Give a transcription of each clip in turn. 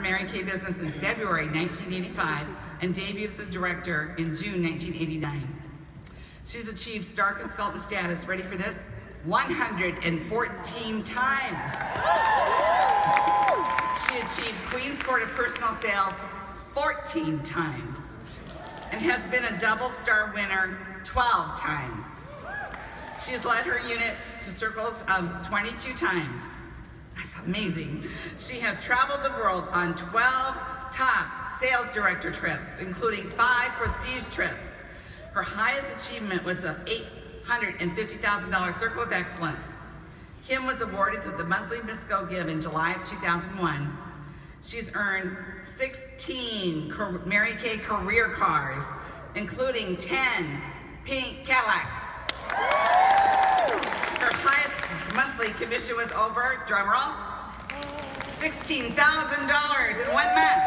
Mary Kay business in February 1985 and debuted as director in June 1989. She's achieved star consultant status, ready for this, 114 times. She achieved Queen's Court of Personal Sales 14 times and has been a double star winner 12 times. She has led her unit to circles of 22 times. That's amazing. She has traveled the world on 12 top sales director trips, including 5 prestige trips. Her highest achievement was the $850,000 Circle of Excellence. Kim was awarded with the monthly Miss Go Give in July of 2001. She's earned 16 Mary Kay career cars, including 10 pink Cadillacs. Her highest monthly commission was over, drum roll, $16,000 in 1 month.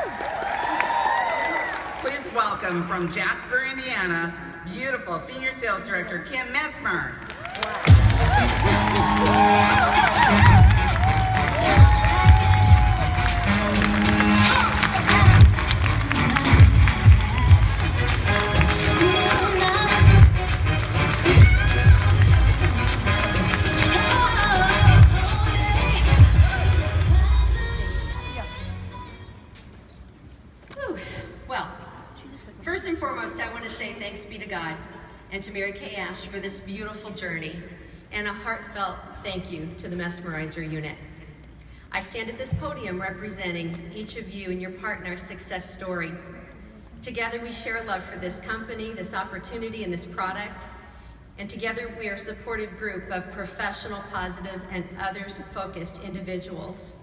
Please welcome from Jasper, Indiana, beautiful Senior Sales Director, Kim Messmer. First and foremost, I want to say thanks be to God and to Mary Kay Ash for this beautiful journey, and a heartfelt thank you to the Mesmerizer unit. I stand at this podium representing each of you and your partner's success story. Together we share a love for this company, this opportunity, and this product, and together we are a supportive group of professional, positive, and others-focused individuals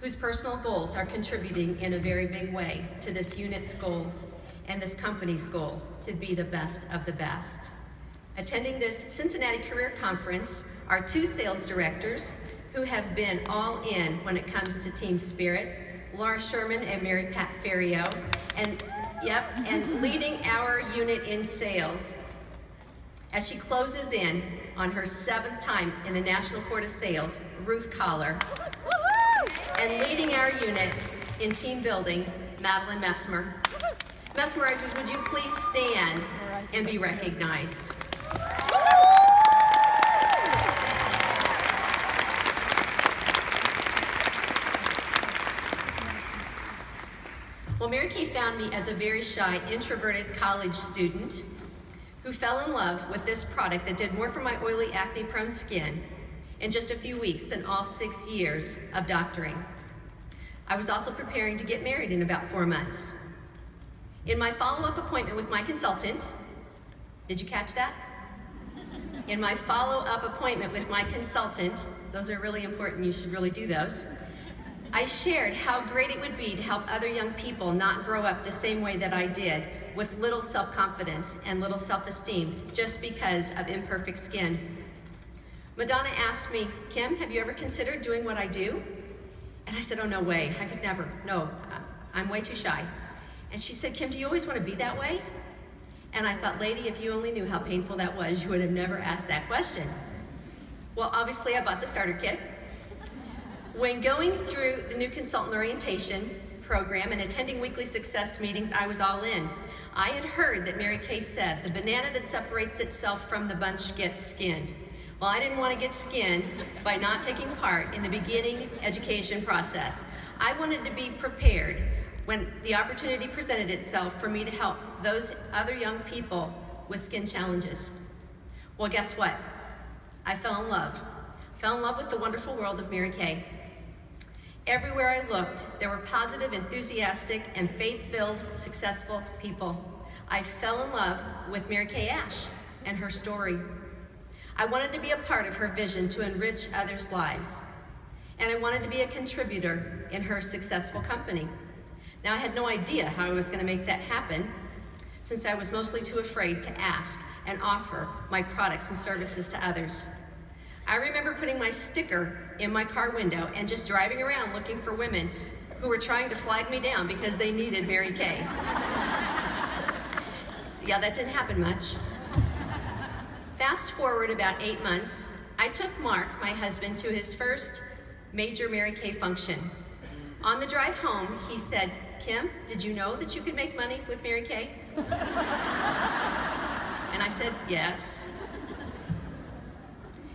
whose personal goals are contributing in a very big way to this unit's goals and this company's goals to be the best of the best. Attending this Cincinnati Career Conference are 2 sales directors who have been all in when it comes to team spirit, Laura Sherman and Mary Pat Ferrio, and leading our unit in sales as she closes in on her 7th time in the National Court of Sales, Ruth Collar, and leading our unit in team building, Madeline Messmer. Mesmerizers, would you please stand and be recognized? Well, Mary Kay found me as a very shy, introverted college student who fell in love with this product that did more for my oily, acne-prone skin in just a few weeks than all 6 years of doctoring. I was also preparing to get married in about 4 months. In my follow-up appointment with my consultant, did you catch that? In my follow-up appointment with my consultant, those are really important, you should really do those, I shared how great it would be to help other young people not grow up the same way that I did, with little self-confidence and little self-esteem just because of imperfect skin. Madonna asked me, Kim, have you ever considered doing what I do? And I said, oh, no way, I could never, no, I'm way too shy. And she said, Kim, do you always want to be that way? And I thought, lady, if you only knew how painful that was, you would have never asked that question. Well, obviously, I bought the starter kit. When going through the new consultant orientation program and attending weekly success meetings, I was all in. I had heard that Mary Kay said, the banana that separates itself from the bunch gets skinned. Well, I didn't want to get skinned by not taking part in the beginning education process. I wanted to be prepared when the opportunity presented itself for me to help those other young people with skin challenges. Well, guess what? I fell in love with the wonderful world of Mary Kay. Everywhere I looked, there were positive, enthusiastic, and faith-filled, successful people. I fell in love with Mary Kay Ash and her story. I wanted to be a part of her vision to enrich others' lives. And I wanted to be a contributor in her successful company. Now, I had no idea how I was going to make that happen, since I was mostly too afraid to ask and offer my products and services to others. I remember putting my sticker in my car window and just driving around looking for women who were trying to flag me down because they needed Mary Kay. Yeah, that didn't happen much. Fast forward about 8 months, I took Mark, my husband, to his first major Mary Kay function. On the drive home, he said, "Kim, did you know that you could make money with Mary Kay?" And I said, "Yes."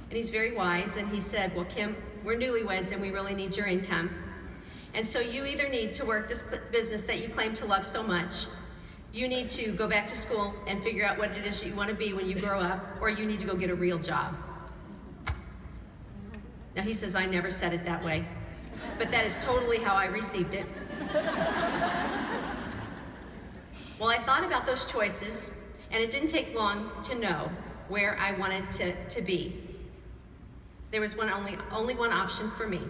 And he's very wise, and he said, "Well, Kim, we're newlyweds and we really need your income. And so you either need to work this business that you claim to love so much, you need to go back to school and figure out what it is you want to be when you grow up, or you need to go get a real job." Now he says, I never said it that way, but that is totally how I received it. Well, I thought about those choices, and it didn't take long to know where I wanted to be. There was only one option for me.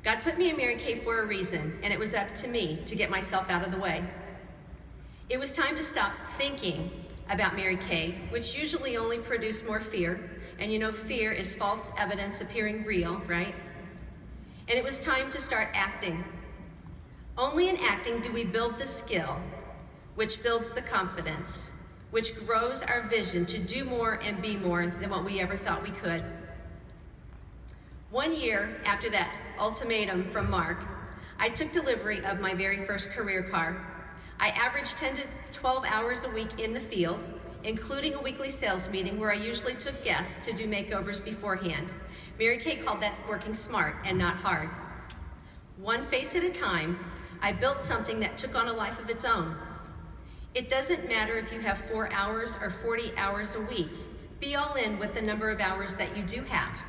God put me in Mary Kay for a reason, and it was up to me to get myself out of the way. It was time to stop thinking about Mary Kay, which usually only produced more fear, and you know fear is false evidence appearing real, right? And it was time to start acting. Only in acting do we build the skill, which builds the confidence, which grows our vision to do more and be more than what we ever thought we could. 1 year after that ultimatum from Mark, I took delivery of my very first career car. I averaged 10 to 12 hours a week in the field, including a weekly sales meeting where I usually took guests to do makeovers beforehand. Mary Kay called that working smart and not hard. One face at a time, I built something that took on a life of its own. It doesn't matter if you have 4 hours or 40 hours a week. Be all in with the number of hours that you do have.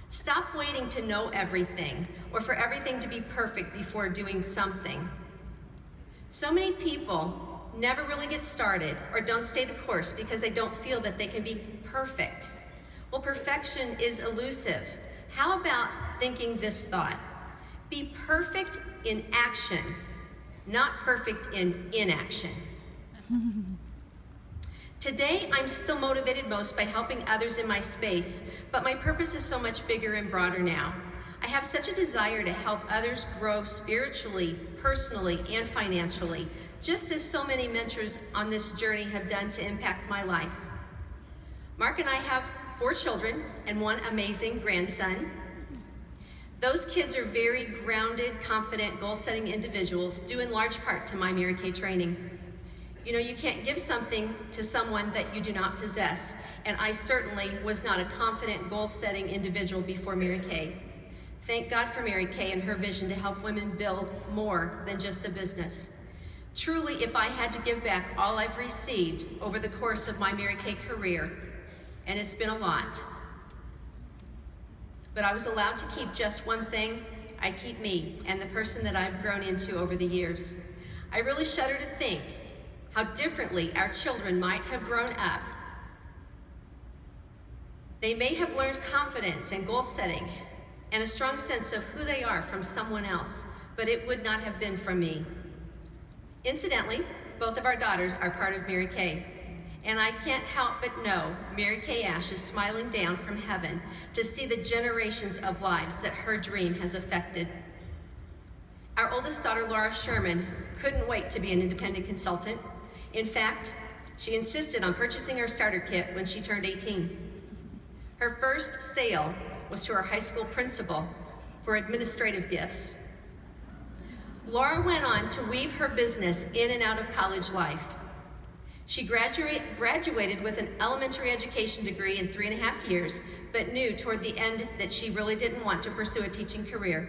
Stop waiting to know everything or for everything to be perfect before doing something. So many people never really get started or don't stay the course because they don't feel that they can be perfect. Well, perfection is elusive. How about thinking this thought? Be perfect in action, not perfect in inaction. Today, I'm still motivated most by helping others in my space, but my purpose is so much bigger and broader now. I have such a desire to help others grow spiritually, personally, and financially, just as so many mentors on this journey have done to impact my life. Mark and I have 4 children and 1 amazing grandson. Those kids are very grounded, confident, goal-setting individuals, due in large part to my Mary Kay training. You know, you can't give something to someone that you do not possess, and I certainly was not a confident, goal-setting individual before Mary Kay. Thank God for Mary Kay and her vision to help women build more than just a business. Truly, if I had to give back all I've received over the course of my Mary Kay career, and it's been a lot, but I was allowed to keep just one thing, I'd keep me and the person that I've grown into over the years. I really shudder to think how differently our children might have grown up. They may have learned confidence and goal setting and a strong sense of who they are from someone else, but it would not have been from me. Incidentally, both of our daughters are part of Mary Kay, and I can't help but know Mary Kay Ash is smiling down from heaven to see the generations of lives that her dream has affected. Our oldest daughter, Laura Sherman, couldn't wait to be an independent consultant. In fact, she insisted on purchasing her starter kit when she turned 18. Her first sale was to her high school principal for administrative gifts. Laura went on to weave her business in and out of college life. She graduated with an elementary education degree in 3.5 years, but knew toward the end that she really didn't want to pursue a teaching career.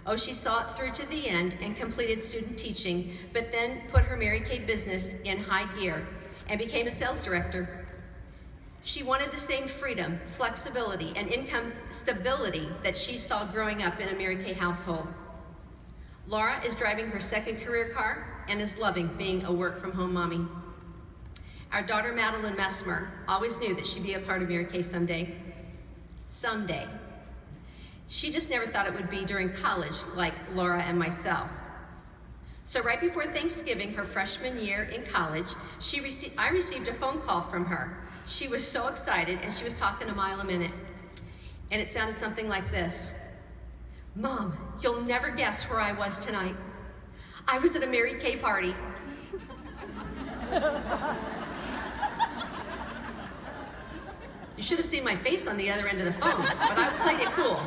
Oh, she saw it through to the end and completed student teaching, but then put her Mary Kay business in high gear and became a sales director. She wanted the same freedom, flexibility, and income stability that she saw growing up in a Mary Kay household. Laura is driving her second career car and is loving being a work-from-home mommy. Our daughter, Madeline Messmer, always knew that she'd be a part of Mary Kay someday. Someday. She just never thought it would be during college like Laura and myself. So right before Thanksgiving, her freshman year in college, I received a phone call from her. She was so excited, and she was talking a mile a minute. And it sounded something like this. "Mom, you'll never guess where I was tonight. I was at a Mary Kay party." You should have seen my face on the other end of the phone, but I played it cool.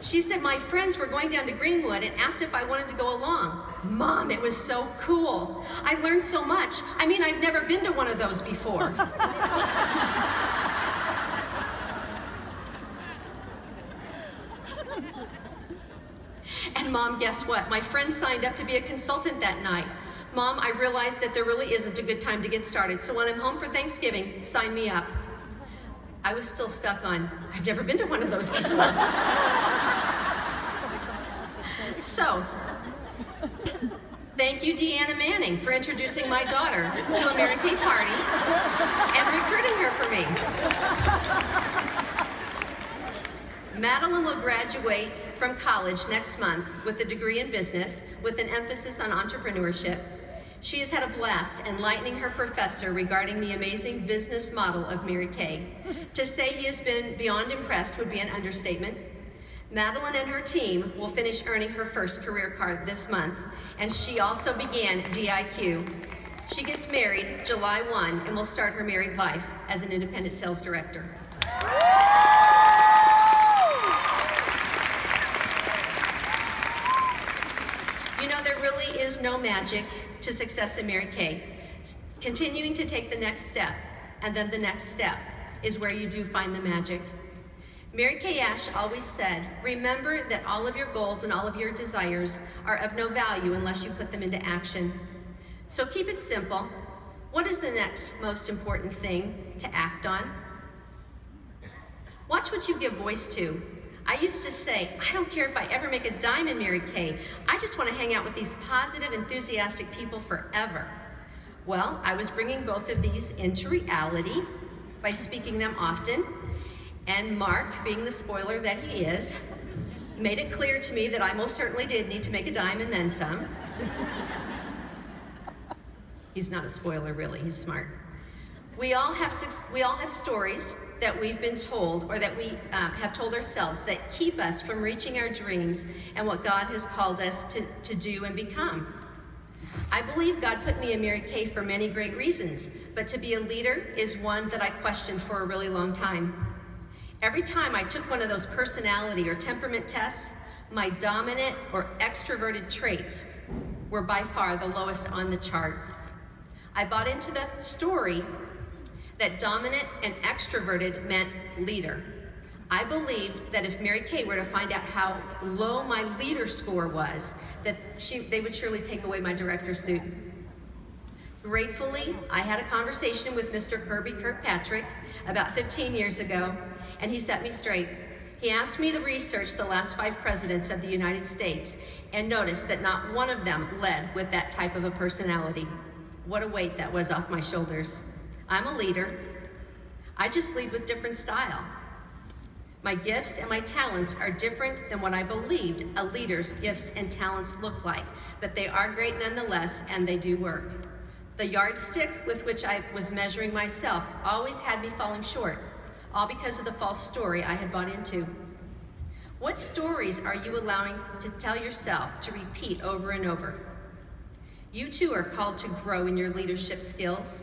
She said my friends were going down to Greenwood and asked if I wanted to go along. Mom, it was so cool. I learned so much. I mean, I've never been to one of those before. And Mom, guess what? My friend signed up to be a consultant that night. Mom, I realized that there really isn't a good time to get started, so when I'm home for Thanksgiving, sign me up. I was still stuck on, I've never been to one of those before. So, thank you, Deanna Manning, for introducing my daughter to a Mary Kay party and recruiting her for me. Madeline will graduate from college next month with a degree in business with an emphasis on entrepreneurship. She has had a blast enlightening her professor regarding the amazing business model of Mary Kay. To say he has been beyond impressed would be an understatement. Madeline and her team will finish earning her first career card this month, and she also began DIQ. She gets married July 1 and will start her married life as an independent sales director. You know, there really is no magic to success in Mary Kay. Continuing to take the next step and then the next step is where you do find the magic. Mary Kay Ash always said, remember that all of your goals and all of your desires are of no value unless you put them into action. So keep it simple. What is the next most important thing to act on? Watch what you give voice to. I used to say, I don't care if I ever make a dime in Mary Kay. I just want to hang out with these positive, enthusiastic people forever. Well, I was bringing both of these into reality by speaking them often. And Mark, being the spoiler that he is, made it clear to me that I most certainly did need to make a dime and then some. He's not a spoiler, really. He's smart. We all have stories that we've been told or that we have told ourselves that keep us from reaching our dreams and what God has called us to do and become. I believe God put me in Mary Kay for many great reasons, but to be a leader is one that I questioned for a really long time. Every time I took one of those personality or temperament tests, my dominant or extroverted traits were by far the lowest on the chart. I bought into the story that dominant and extroverted meant leader. I believed that if Mary Kay were to find out how low my leader score was, that they would surely take away my director's suit. Gratefully, I had a conversation with Mr. Kirby Kirkpatrick about 15 years ago, and he set me straight. He asked me to research the last 5 presidents of the United States and noticed that not one of them led with that type of a personality. What a weight that was off my shoulders. I'm a leader. I just lead with different style. My gifts and my talents are different than what I believed a leader's gifts and talents look like, but they are great nonetheless, and they do work. The yardstick with which I was measuring myself always had me falling short, all because of the false story I had bought into. What stories are you allowing to tell yourself to repeat over and over? You too are called to grow in your leadership skills.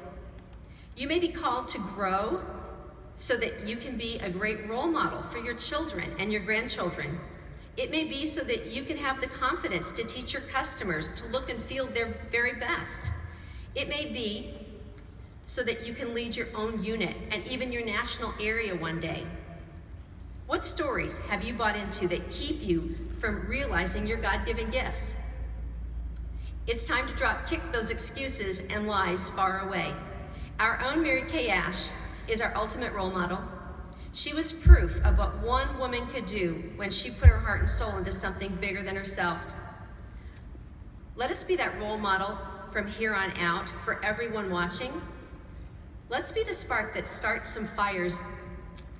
You may be called to grow so that you can be a great role model for your children and your grandchildren. It may be so that you can have the confidence to teach your customers to look and feel their very best. It may be so that you can lead your own unit and even your national area one day. What stories have you bought into that keep you from realizing your God-given gifts? It's time to kick those excuses and lies far away. Our own Mary Kay Ash is our ultimate role model. She was proof of what one woman could do when she put her heart and soul into something bigger than herself. Let us be that role model from here on out for everyone watching. Let's be the spark that starts some fires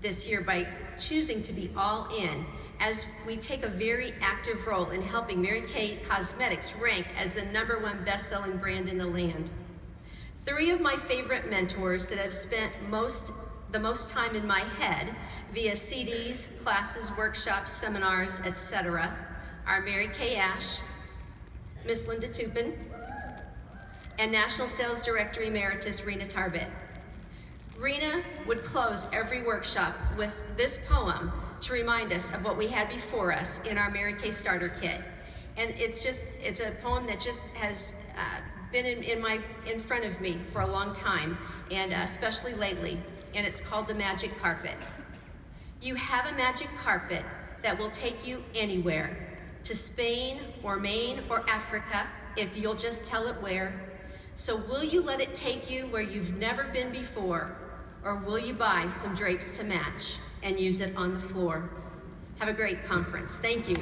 this year by choosing to be all in as we take a very active role in helping Mary Kay Cosmetics rank as the #1 best-selling brand in the land. 3 of my favorite mentors that have spent the most time in my head via CDs, classes, workshops, seminars, etc. are Mary Kay Ash, Miss Linda Tupin, and National Sales Director Emeritus Rena Tarbett. Rena would close every workshop with this poem to remind us of what we had before us in our Mary Kay Starter Kit. And it's a poem that just has been in front of me for a long time, and especially lately, and it's called The Magic Carpet. You have a magic carpet that will take you anywhere, to Spain or Maine or Africa, if you'll just tell it where. So will you let it take you where you've never been before, or will you buy some drapes to match and use it on the floor? Have a great conference. Thank you.